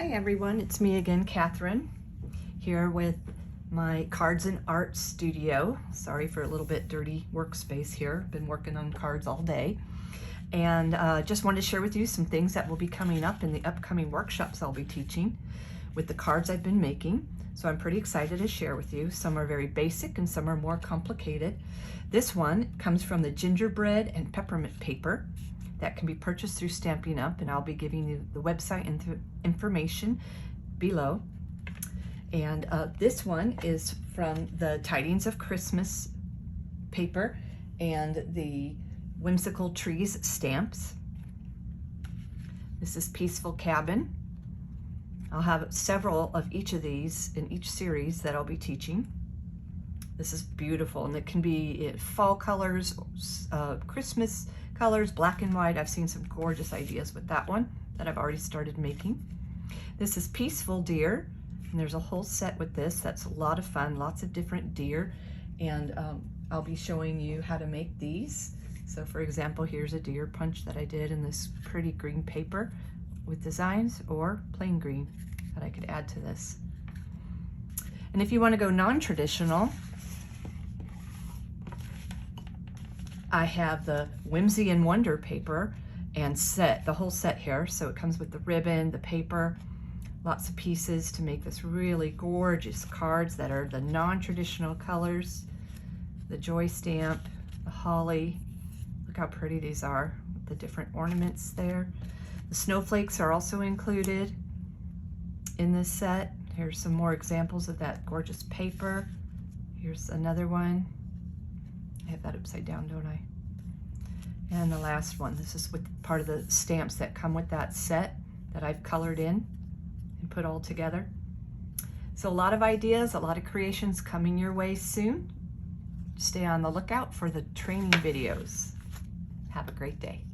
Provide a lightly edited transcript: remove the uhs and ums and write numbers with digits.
Hi everyone, it's me again, Kathryn, here with my Cards and Art studio. Sorry for a little bit dirty workspace here. Been working on cards all day. And just wanted to share with you some things that will be coming up in the upcoming workshops I'll be teaching with the cards I've been making. So I'm pretty excited to share with you. Some are very basic and some are more complicated. This one comes from the gingerbread and peppermint paper that can be purchased through Stampin Up, and I'll be giving you the website and information below. And this one is from the Tidings of Christmas paper and the Whimsical Trees stamps. This is Peaceful Cabin. I'll have several of each of these in each series that I'll be teaching. This is beautiful, and it can be in fall colors, Christmas colors, black and white. I've seen some gorgeous ideas with that one that I've already started making. This is Peaceful Deer, and there's a whole set with this. That's a lot of fun, lots of different deer, and I'll be showing you how to make these. So for example, here's a deer punch that I did in this pretty green paper with designs, or plain green that I could add to this. And if you want to go non-traditional, I have the Whimsy and Wonder paper and set, the whole set here. So it comes with the ribbon, the paper, lots of pieces to make this really gorgeous cards that are the non-traditional colors, the joy stamp, the holly. Look how pretty these are with the different ornaments there. The snowflakes are also included in this set. Here's some more examples of that gorgeous paper. Here's another one. I have that upside down, don't I? And the last one. This is with part of the stamps that come with that set that I've colored in and put all together. So a lot of ideas, a lot of creations coming your way soon. Stay on the lookout for the training videos. Have a great day.